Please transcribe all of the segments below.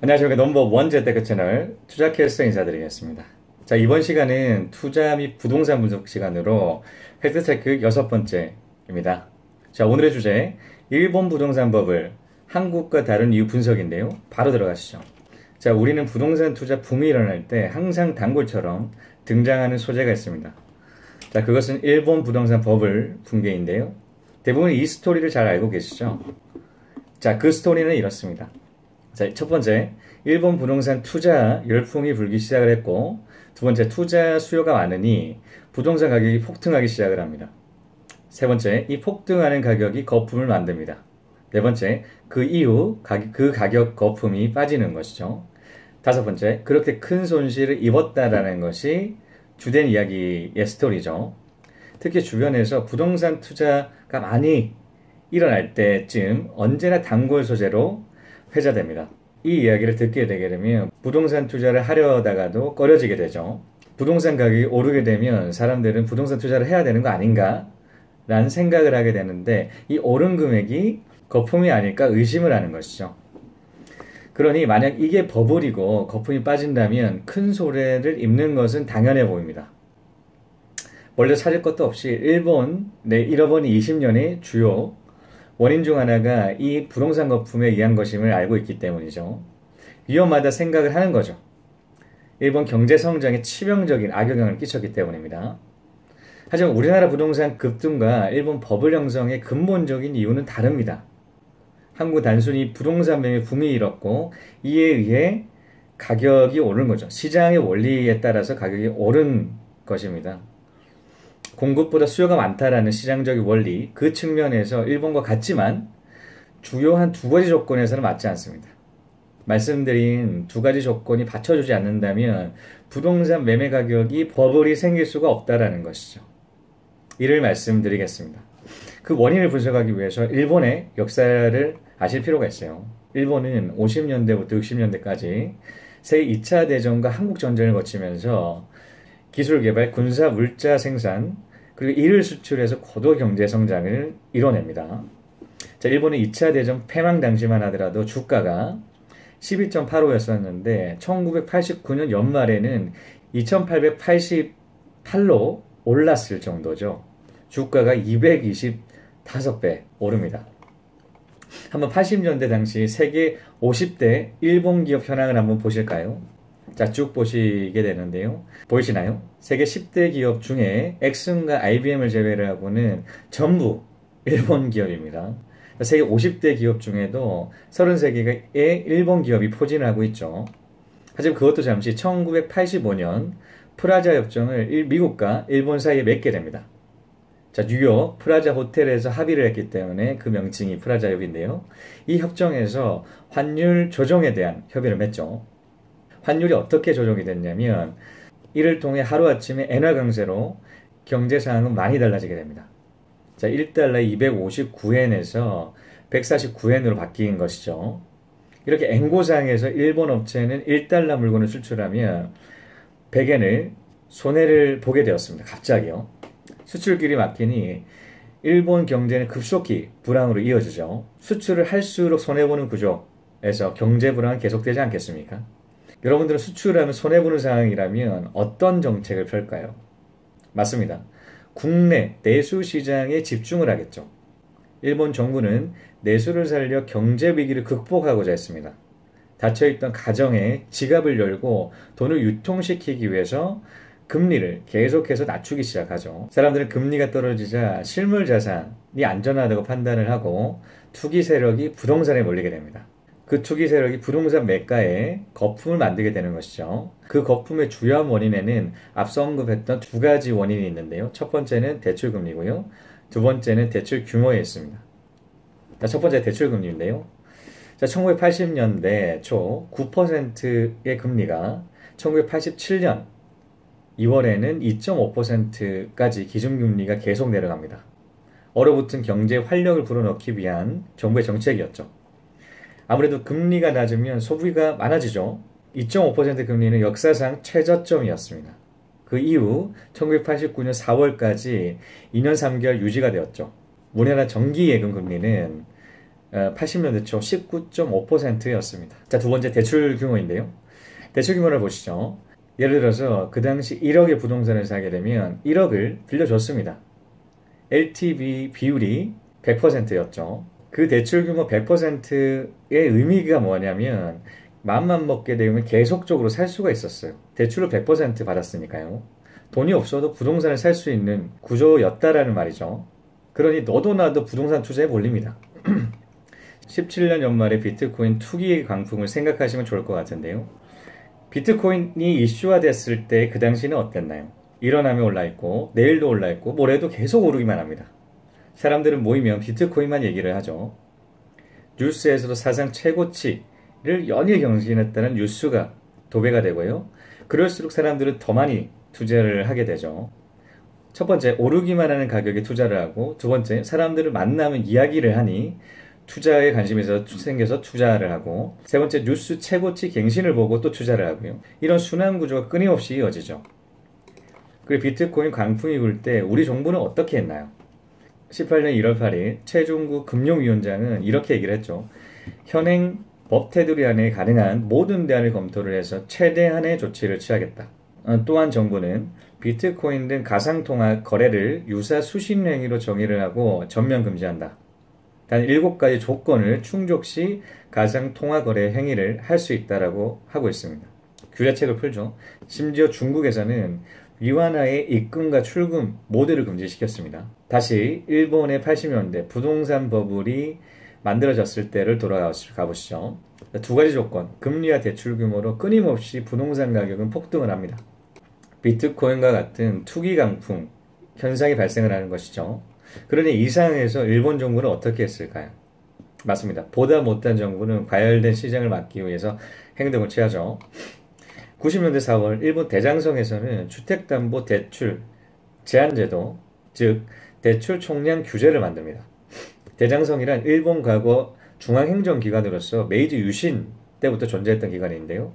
안녕하십니까. 넘버원 재테크 채널 투자캐스터 인사드리겠습니다. 자, 이번 시간은 투자 및 부동산 분석 시간으로 팩트체크 6번째입니다. 자, 오늘의 주제, 일본 부동산 버블, 한국과 다른 이유 분석인데요. 바로 들어가시죠. 자, 우리는 부동산 투자 붐이 일어날 때 항상 단골처럼 등장하는 소재가 있습니다. 자, 그것은 일본 부동산 버블 붕괴인데요. 대부분 이 스토리를 잘 알고 계시죠? 자, 그 스토리는 이렇습니다. 자, 첫 번째, 일본 부동산 투자 열풍이 불기 시작을 했고, 두 번째, 투자 수요가 많으니 부동산 가격이 폭등하기 시작을 합니다. 세 번째, 이 폭등하는 가격이 거품을 만듭니다. 네 번째, 그 이후 그 가격 거품이 빠지는 것이죠. 다섯 번째, 그렇게 큰 손실을 입었다라는 것이 주된 이야기의 스토리죠. 특히 주변에서 부동산 투자가 많이 일어날 때쯤 언제나 단골 소재로 회자됩니다. 이 이야기를 듣게 되게 되면 부동산 투자를 하려다가도 꺼려지게 되죠. 부동산 가격이 오르게 되면 사람들은 부동산 투자를 해야 되는 거 아닌가? 라는 생각을 하게 되는데 이 오른 금액이 거품이 아닐까 의심을 하는 것이죠. 그러니 만약 이게 버블이고 거품이 빠진다면 큰 소리를 입는 것은 당연해 보입니다. 원래 찾을 것도 없이 일본의 잃어버린 20년의 주요 원인 중 하나가 이 부동산 거품에 의한 것임을 알고 있기 때문이죠. 위험하다 생각을 하는 거죠. 일본 경제 성장에 치명적인 악영향을 끼쳤기 때문입니다. 하지만 우리나라 부동산 급등과 일본 버블 형성의 근본적인 이유는 다릅니다. 한국은 단순히 부동산 매매 붐이 일었고 이에 의해 가격이 오른 거죠. 시장의 원리에 따라서 가격이 오른 것입니다. 공급보다 수요가 많다라는 시장적인 원리, 그 측면에서 일본과 같지만 주요한 두 가지 조건에서는 맞지 않습니다. 말씀드린 두 가지 조건이 받쳐주지 않는다면 부동산 매매 가격이 버블이 생길 수가 없다라는 것이죠. 이를 말씀드리겠습니다. 그 원인을 분석하기 위해서 일본의 역사를 아실 필요가 있어요. 일본은 50년대부터 60년대까지 세계 2차 대전과 한국전쟁을 거치면서 기술 개발, 군사, 물자 생산, 그리고 이를 수출해서 고도 경제 성장을 이뤄냅니다. 자, 일본은 2차 대전 패망 당시만 하더라도 주가가 12.85였었는데 1989년 연말에는 2888로 올랐을 정도죠. 주가가 225배 오릅니다. 한번 80년대 당시 세계 50대 일본 기업 현황을 한번 보실까요? 자, 쭉 보시게 되는데요. 보이시나요? 세계 10대 기업 중에 엑슨과 IBM을 제외를 하고는 전부 일본 기업입니다. 세계 50대 기업 중에도 33개의 일본 기업이 포진을 하고 있죠. 하지만 그것도 잠시 1985년 프라자 협정을 미국과 일본 사이에 맺게 됩니다. 자, 뉴욕 프라자 호텔에서 합의를 했기 때문에 그 명칭이 프라자협인데요. 이 협정에서 환율 조정에 대한 협의를 맺죠. 환율이 어떻게 조정이 됐냐면 이를 통해 하루아침에 엔화 강세로 경제 상황은 많이 달라지게 됩니다. 자, 1달러에 259엔에서 149엔으로 바뀐 것이죠. 이렇게 엔고상에서 일본 업체는 1달러 물건을 수출하면 100엔을 손해를 보게 되었습니다. 갑자기요. 수출길이 막히니 일본 경제는 급속히 불황으로 이어지죠. 수출을 할수록 손해보는 구조에서 경제 불황은 계속되지 않겠습니까? 여러분들은 수출하면 손해보는 상황이라면 어떤 정책을 펼까요? 맞습니다. 국내 내수 시장에 집중을 하겠죠. 일본 정부는 내수를 살려 경제 위기를 극복하고자 했습니다. 닫혀있던 가정에 지갑을 열고 돈을 유통시키기 위해서 금리를 계속해서 낮추기 시작하죠. 사람들은 금리가 떨어지자 실물 자산이 안전하다고 판단을 하고 투기 세력이 부동산에 몰리게 됩니다. 그 투기 세력이 부동산 매가에 거품을 만들게 되는 것이죠. 그 거품의 주요한 원인에는 앞서 언급했던 두 가지 원인이 있는데요. 첫 번째는 대출금리고요. 두 번째는 대출 규모에 있습니다. 자, 첫 번째 대출금리인데요. 자, 1980년대 초 9%의 금리가 1987년 2월에는 2.5%까지 기준금리가 계속 내려갑니다. 얼어붙은 경제 활력을 불어넣기 위한 정부의 정책이었죠. 아무래도 금리가 낮으면 소비가 많아지죠. 2.5% 금리는 역사상 최저점이었습니다. 그 이후 1989년 4월까지 2년 3개월 유지가 되었죠. 우리나라 정기예금 금리는 80년대 초 19.5%였습니다. 자, 두 번째 대출 규모인데요. 대출 규모를 보시죠. 예를 들어서 그 당시 1억의 부동산을 사게 되면 1억을 빌려줬습니다. LTV 비율이 100%였죠. 그 대출 규모 100%의 의미가 뭐냐면 마음만 먹게 되면 계속적으로 살 수가 있었어요. 대출을 100% 받았으니까요. 돈이 없어도 부동산을 살 수 있는 구조였다라는 말이죠. 그러니 너도 나도 부동산 투자에 몰립니다. 17년 연말에 비트코인 투기 강풍을 생각하시면 좋을 것 같은데요. 비트코인이 이슈화됐을 때 그 당시는 어땠나요? 일어나면 올라있고 내일도 올라있고 모레도 계속 오르기만 합니다. 사람들은 모이면 비트코인만 얘기를 하죠. 뉴스에서도 사상 최고치를 연일 경신했다는 뉴스가 도배가 되고요. 그럴수록 사람들은 더 많이 투자를 하게 되죠. 첫 번째, 오르기만 하는 가격에 투자를 하고, 두 번째, 사람들을 만나면 이야기를 하니 투자에 관심이 생겨서 투자를 하고, 세 번째, 뉴스 최고치 갱신을 보고 또 투자를 하고요. 이런 순환 구조가 끊임없이 이어지죠. 그리고 비트코인 강풍이 불 때 우리 정부는 어떻게 했나요? 18년 1월 8일 최종구 금융위원장은 이렇게 얘기를 했죠. 현행 법 테두리 안에 가능한 모든 대안을 검토를 해서 최대한의 조치를 취하겠다. 또한 정부는 비트코인 등 가상통화 거래를 유사 수신 행위로 정의를 하고 전면 금지한다. 단 7가지 조건을 충족 시 가상통화 거래 행위를 할 수 있다라고 하고 있습니다. 규제책을 풀죠. 심지어 중국에서는 위안화의 입금과 출금 모두를 금지시켰습니다. 다시 일본의 80년대 부동산 버블이 만들어졌을 때를 돌아가 보시죠. 두 가지 조건, 금리와 대출 규모로 끊임없이 부동산 가격은 폭등을 합니다. 비트코인과 같은 투기 강풍 현상이 발생을 하는 것이죠. 그러니 이 상황에서 일본 정부는 어떻게 했을까요? 맞습니다. 보다 못한 정부는 과열된 시장을 막기 위해서 행동을 취하죠. 90년대 4월 일본 대장성에서는 주택담보대출 제한제도, 즉 대출 총량 규제를 만듭니다. 대장성이란 일본 과거 중앙행정기관으로서 메이지 유신 때부터 존재했던 기관인데요.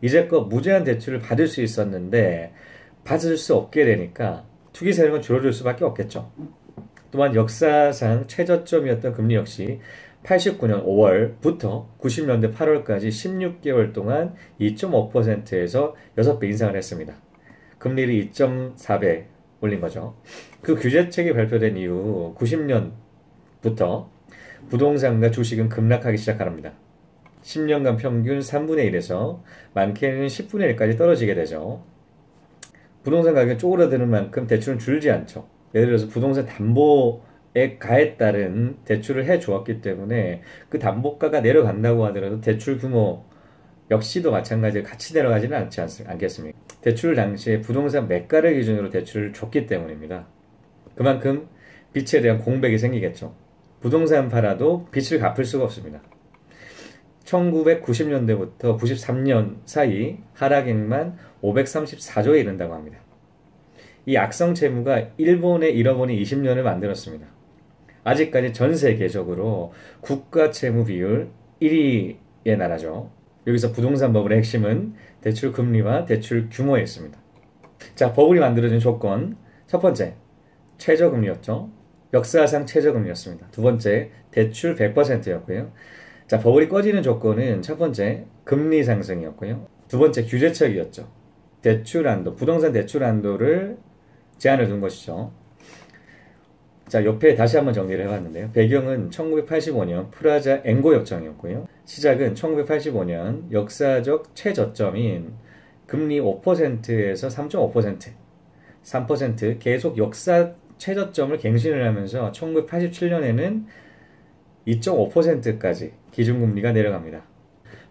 이제껏 무제한 대출을 받을 수 있었는데 받을 수 없게 되니까 투기 세력은 줄어들 수밖에 없겠죠. 또한 역사상 최저점이었던 금리 역시 89년 5월부터 90년대 8월까지 16개월 동안 2.5%에서 6배 인상을 했습니다. 금리를 2.4배 올린 거죠. 그 규제책이 발표된 이후 90년부터 부동산과 주식은 급락하기 시작합니다. 10년간 평균 3분의 1에서 많게는 10분의 1까지 떨어지게 되죠. 부동산 가격이 쪼그라드는 만큼 대출은 줄지 않죠. 예를 들어서 부동산 담보가에 따른 대출을 해주었기 때문에 그 담보가가 내려간다고 하더라도 대출 규모 역시도 마찬가지로 같이 내려가지는 않겠습니까? 대출 당시에 부동산 매가를 기준으로 대출을 줬기 때문입니다. 그만큼 빚에 대한 공백이 생기겠죠. 부동산 팔아도 빚을 갚을 수가 없습니다. 1990년대부터 93년 사이 하락액만 534조에 이른다고 합니다. 이 악성 채무가 일본의 잃어버린 20년을 만들었습니다. 아직까지 전 세계적으로 국가 채무 비율 1위의 나라죠. 여기서 부동산 버블의 핵심은 대출 금리와 대출 규모에 있습니다. 자, 버블이 만들어진 조건. 첫 번째, 최저금리였죠. 역사상 최저금리였습니다. 두 번째, 대출 100%였고요. 자, 버블이 꺼지는 조건은 첫 번째, 금리 상승이었고요. 두 번째, 규제책이었죠. 대출 한도, 부동산 대출 한도를 제한을 둔 것이죠. 자, 옆에 다시 한번 정리를 해봤는데요. 배경은 1985년 프라자 앵고 협정이었고요. 시작은 1985년 역사적 최저점인 금리 5%에서 3.5%, 3% 계속 역사 최저점을 갱신을 하면서 1987년에는 2.5%까지 기준금리가 내려갑니다.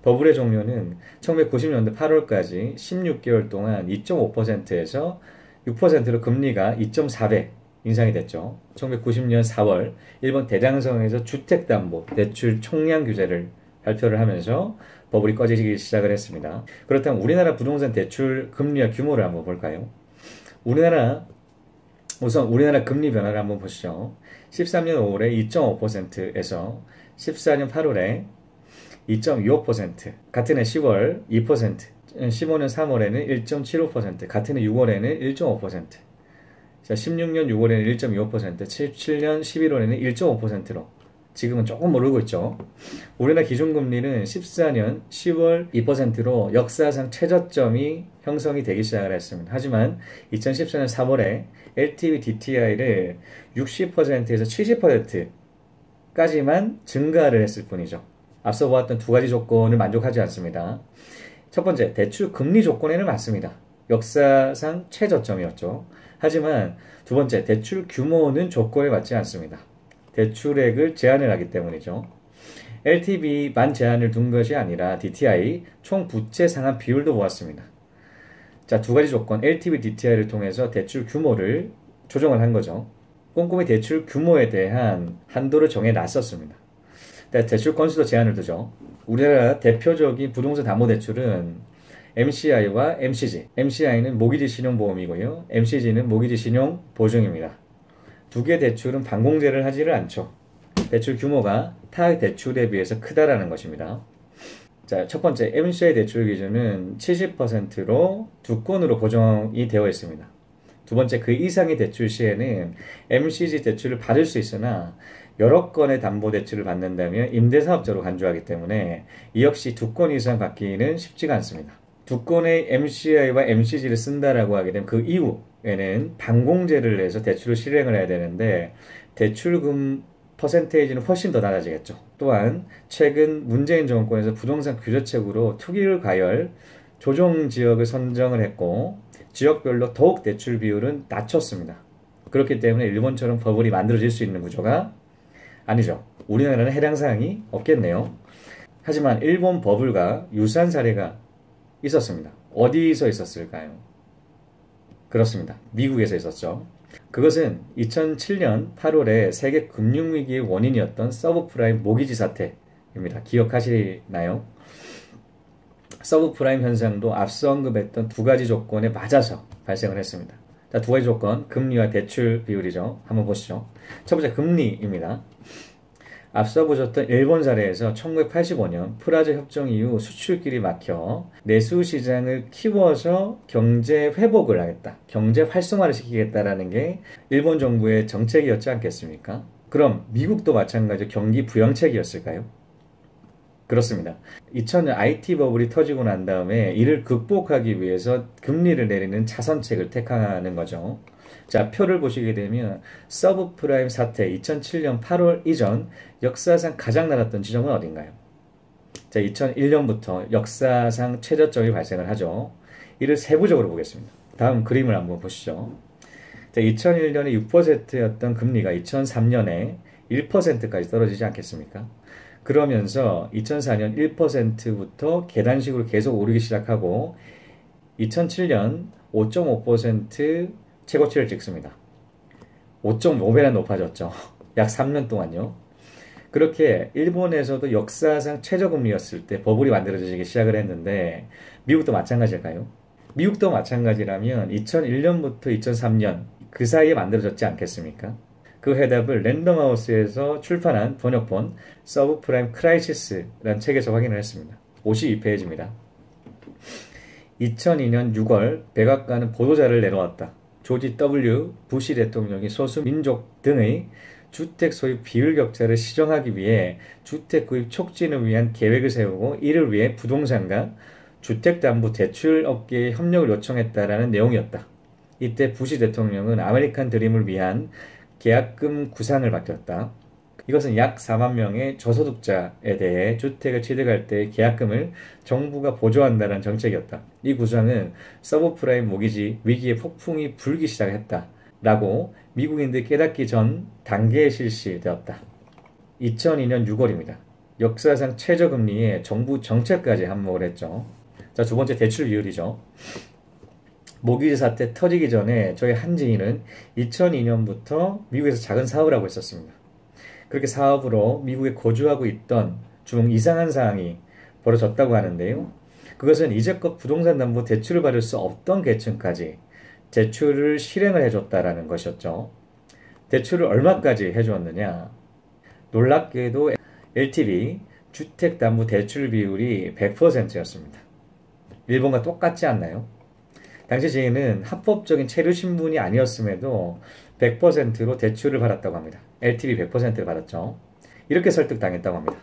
버블의 종료는 1990년대 8월까지 16개월 동안 2.5%에서 6%로 금리가 2.4배 인상이 됐죠. 1990년 4월 일본 대장성에서 주택담보 대출 총량 규제를 발표를 하면서 버블이 꺼지기 시작을 했습니다. 그렇다면 우리나라 부동산 대출 금리와 규모를 한번 볼까요? 우선 우리나라 금리 변화를 한번 보시죠. 13년 5월에 2.5%에서 14년 8월에 2.25%, 같은 해 10월 2%, 15년 3월에는 1.75%, 같은 해 6월에는 1.5%, 자, 16년 6월에는 1.25%, 17년 11월에는 1.5%로 지금은 조금 오르고 있죠. 우리나라 기준금리는 14년 10월 2%로 역사상 최저점이 형성이 되기 시작을 했습니다. 하지만 2014년 3월에 LTV DTI를 60%에서 70%까지만 증가를 했을 뿐이죠. 앞서 보았던 두 가지 조건을 만족하지 않습니다. 첫 번째, 대출 금리 조건에는 맞습니다. 역사상 최저점이었죠. 하지만 두 번째, 대출 규모는 조건에 맞지 않습니다. 대출액을 제한을 하기 때문이죠. LTV만 제한을 둔 것이 아니라 DTI, 총 부채 상환 비율도 보았습니다. 자, 두 가지 조건, LTV, DTI를 통해서 대출 규모를 조정을 한 거죠. 꼼꼼히 대출 규모에 대한 한도를 정해 놨었습니다. 대출 건수도 제한을 두죠. 우리나라 대표적인 부동산 담보대출은 MCI와 MCG. MCI는 모기지 신용보험이고요. MCG는 모기지 신용보증입니다. 두 개 대출은 반공제를 하지를 않죠. 대출 규모가 타 대출에 비해서 크다라는 것입니다. 자, 첫 번째, MCI 대출 기준은 70%로 두 건으로 고정이 되어 있습니다. 두 번째, 그 이상의 대출 시에는 MCG 대출을 받을 수 있으나 여러 건의 담보대출을 받는다면 임대사업자로 간주하기 때문에 이 역시 두 건 이상 받기는 쉽지가 않습니다. 두 건의 MCI와 MCG를 쓴다라고 하게 되면 그 이후에는 반공제를 해서 대출을 실행을 해야 되는데 대출금 퍼센테이지는 훨씬 더 낮아지겠죠. 또한 최근 문재인 정권에서 부동산 규제책으로 투기율 가열 조정지역을 선정을 했고 지역별로 더욱 대출 비율은 낮췄습니다. 그렇기 때문에 일본처럼 버블이 만들어질 수 있는 구조가 아니죠. 우리나라는 해당 사항이 없겠네요. 하지만 일본 버블과 유사한 사례가 있었습니다. 어디서 있었을까요? 그렇습니다. 미국에서 있었죠. 그것은 2007년 8월에 세계 금융위기의 원인이었던 서브프라임 모기지 사태입니다. 기억하시나요? 서브프라임 현상도 앞서 언급했던 두 가지 조건에 맞아서 발생을 했습니다. 자, 두 가지 조건, 금리와 대출 비율이죠. 한번 보시죠. 첫 번째, 금리입니다. 앞서 보셨던 일본 사례에서 1985년 프라자 협정 이후 수출길이 막혀 내수 시장을 키워서 경제 회복을 하겠다. 경제 활성화를 시키겠다라는 게 일본 정부의 정책이었지 않겠습니까? 그럼 미국도 마찬가지로 경기 부양책이었을까요? 그렇습니다. 2000년 IT 버블이 터지고 난 다음에 이를 극복하기 위해서 금리를 내리는 차선책을 택하는 거죠. 자, 표를 보시게 되면 서브프라임 사태 2007년 8월 이전 역사상 가장 낮았던 지점은 어딘가요? 자, 2001년부터 역사상 최저점이 발생을 하죠. 이를 세부적으로 보겠습니다. 다음 그림을 한번 보시죠. 자, 2001년에 6%였던 금리가 2003년에 1%까지 떨어지지 않겠습니까? 그러면서 2004년 1%부터 계단식으로 계속 오르기 시작하고 2007년 5.5% 최고치를 찍습니다. 5.5배나 높아졌죠. 약 3년 동안요. 그렇게 일본에서도 역사상 최저금리였을 때 버블이 만들어지기 시작을 했는데 미국도 마찬가지일까요? 미국도 마찬가지라면 2001년부터 2003년 그 사이에 만들어졌지 않겠습니까? 그 해답을 랜덤하우스에서 출판한 번역본 서브프라임 크라이시스라는 책에서 확인을 했습니다. 52페이지입니다. 2002년 6월 백악관은 보도자를 내놓았다. 조지 W. 부시 대통령이 소수민족 등의 주택 소유 비율 격차를 시정하기 위해 주택 구입 촉진을 위한 계획을 세우고 이를 위해 부동산과 주택담보대출 업계에 협력을 요청했다라는 내용이었다. 이때 부시 대통령은 아메리칸 드림을 위한 계약금 구상을 맡겼다. 이것은 약 4만 명의 저소득자에 대해 주택을 취득할 때 계약금을 정부가 보조한다는 정책이었다. 이 구상은 서브프라임 모기지 위기의 폭풍이 불기 시작했다라고 미국인들이 깨닫기 전 단계에 실시되었다. 2002년 6월입니다. 역사상 최저금리에 정부 정책까지 한몫을 했죠. 자, 두 번째 대출 비율이죠. 모기지 사태 터지기 전에 저희 한 지인은 2002년부터 미국에서 작은 사업을 하고 있었습니다. 그렇게 사업으로 미국에 거주하고 있던 중 이상한 사항이 벌어졌다고 하는데요. 그것은 이제껏 부동산 담보 대출을 받을 수 없던 계층까지 대출을 실행을 해줬다라는 것이었죠. 대출을 얼마까지 해주었느냐? 놀랍게도 LTV, 주택담보대출 비율이 100%였습니다. 일본과 똑같지 않나요? 당시 지인은 합법적인 체류 신분이 아니었음에도 100%로 대출을 받았다고 합니다. LTV 100%를 받았죠. 이렇게 설득당했다고 합니다.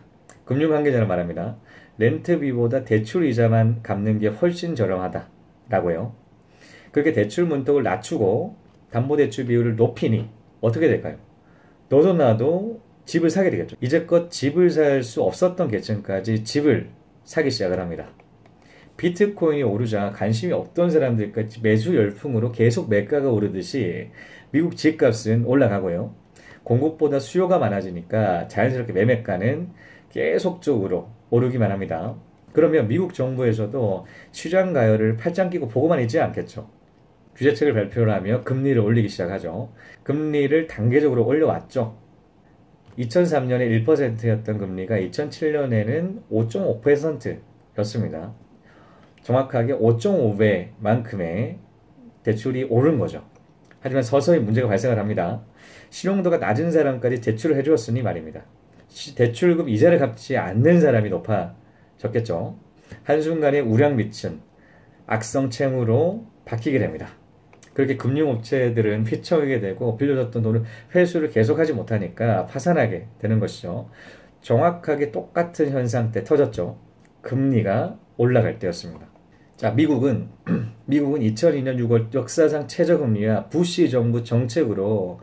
금융 관계자는 말합니다. 렌트비보다 대출 이자만 갚는 게 훨씬 저렴하다라고요. 그렇게 대출 문턱을 낮추고 담보대출 비율을 높이니 어떻게 될까요? 너도 나도 집을 사게 되겠죠. 이제껏 집을 살 수 없었던 계층까지 집을 사기 시작을 합니다. 비트코인이 오르자 관심이 없던 사람들까지 매수 열풍으로 계속 매가가 오르듯이 미국 집값은 올라가고요. 공급보다 수요가 많아지니까 자연스럽게 매매가는 계속적으로 오르기만 합니다. 그러면 미국 정부에서도 시장 가열을 팔짱 끼고 보고만 있지 않겠죠. 규제책을 발표를 하며 금리를 올리기 시작하죠. 금리를 단계적으로 올려왔죠. 2003년에 1%였던 금리가 2007년에는 5.5%였습니다. 정확하게 5.5배만큼의 대출이 오른 거죠. 하지만 서서히 문제가 발생을 합니다. 신용도가 낮은 사람까지 대출을 해주었으니 말입니다. 대출금 이자를 갚지 않는 사람이 높아졌겠죠. 한순간에 우량미천, 악성채무로 바뀌게 됩니다. 그렇게 금융업체들은 휘청이게 되고 빌려줬던 돈을 회수를 계속하지 못하니까 파산하게 되는 것이죠. 정확하게 똑같은 현상 때 터졌죠. 금리가 올라갈 때였습니다. 자, 미국은 2002년 6월 역사상 최저금리와 부시 정부 정책으로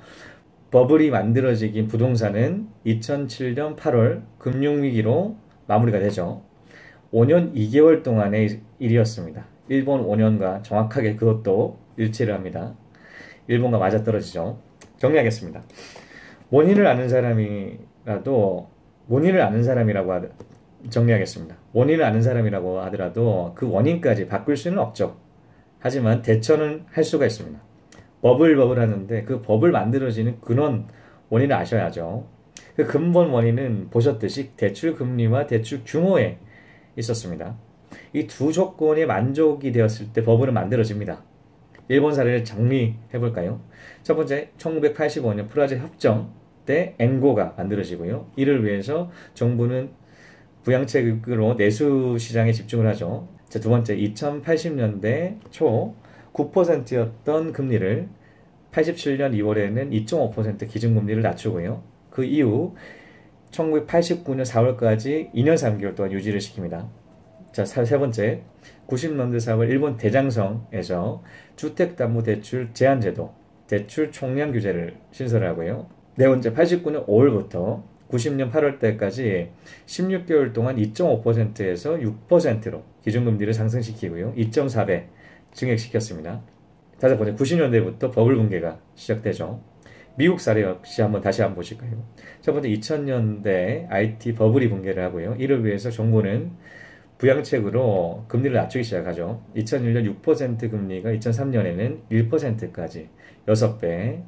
버블이 만들어지긴 부동산은 2007년 8월 금융위기로 마무리가 되죠. 5년 2개월 동안의 일이었습니다. 일본 5년과 정확하게 그것도 일치를 합니다. 일본과 맞아떨어지죠. 정리하겠습니다. 원인을 아는 사람이라고 정리하겠습니다. 원인을 아는 사람이라고 하더라도 그 원인까지 바꿀 수는 없죠. 하지만 대처는 할 수가 있습니다. 버블 하는데 그 버블 만들어지는 근원 원인을 아셔야죠. 그 근본 원인은 보셨듯이 대출 금리와 대출 규모에 있었습니다. 이 두 조건이 만족이 되었을 때 버블은 만들어집니다. 일본 사례를 정리해 볼까요? 첫 번째, 1985년 프라자 협정 때 엔고가 만들어지고요. 이를 위해서 정부는 부양책으로 내수 시장에 집중을 하죠. 자, 두 번째, 2080년대 초 9%였던 금리를 87년 2월에는 2.5% 기준금리를 낮추고요. 그 이후 1989년 4월까지 2년 3개월 동안 유지를 시킵니다. 자, 세 번째, 90년대 4월 일본 대장성에서 주택담보대출 제한제도, 대출 총량 규제를 신설하고요. 네 번째, 89년 5월부터 90년 8월 때까지 16개월 동안 2.5%에서 6%로 기준금리를 상승시키고요. 2.4배 증액시켰습니다. 다섯 번째, 90년대부터 버블 붕괴가 시작되죠. 미국 사례 역시 다시 한번 보실까요? 첫 번째, 2000년대 IT 버블이 붕괴를 하고요. 이를 위해서 정부는 부양책으로 금리를 낮추기 시작하죠. 2001년 6% 금리가 2003년에는 1%까지 6배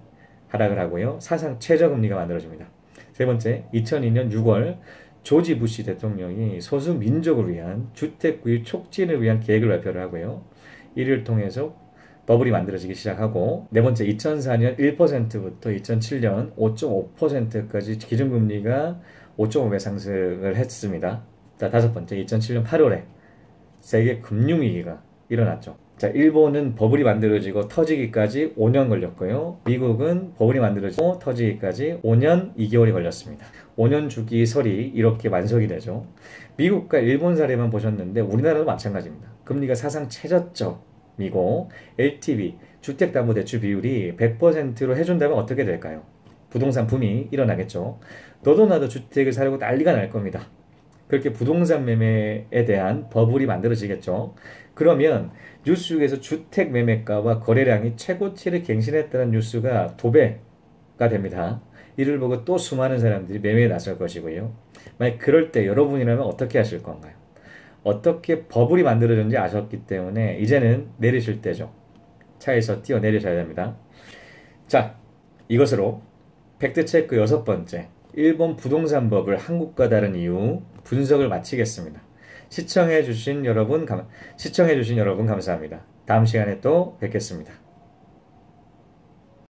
하락을 하고요. 사상 최저금리가 만들어집니다. 세 번째, 2002년 6월 조지 부시 대통령이 소수 민족을 위한 주택 구입 촉진을 위한 계획을 발표를 하고요. 이를 통해서 버블이 만들어지기 시작하고, 네 번째, 2004년 1%부터 2007년 5.5%까지 기준금리가 5.5배 상승을 했습니다. 자, 다섯 번째, 2007년 8월에 세계 금융위기가 일어났죠. 자, 일본은 버블이 만들어지고 터지기까지 5년 걸렸고요. 미국은 버블이 만들어지고 터지기까지 5년 2개월이 걸렸습니다. 5년 주기 설이 이렇게 완성이 되죠. 미국과 일본 사례만 보셨는데 우리나라도 마찬가지입니다. 금리가 사상 최저점이고 LTV, 주택담보대출 비율이 100%로 해준다면 어떻게 될까요? 부동산 붐이 일어나겠죠. 너도 나도 주택을 사려고 난리가 날 겁니다. 그렇게 부동산 매매에 대한 버블이 만들어지겠죠. 그러면 뉴스에서 주택 매매가와 거래량이 최고치를 갱신했다는 뉴스가 도배가 됩니다. 이를 보고 또 수많은 사람들이 매매에 나설 것이고요. 만약 그럴 때 여러분이라면 어떻게 하실 건가요? 어떻게 버블이 만들어졌는지 아셨기 때문에 이제는 내리실 때죠. 차에서 뛰어내리셔야 됩니다. 자, 이것으로 팩트체크 6번째, 일본 부동산 버블 한국과 다른 이유 분석을 마치겠습니다. 시청해주신 여러분 감사합니다. 다음 시간에 또 뵙겠습니다.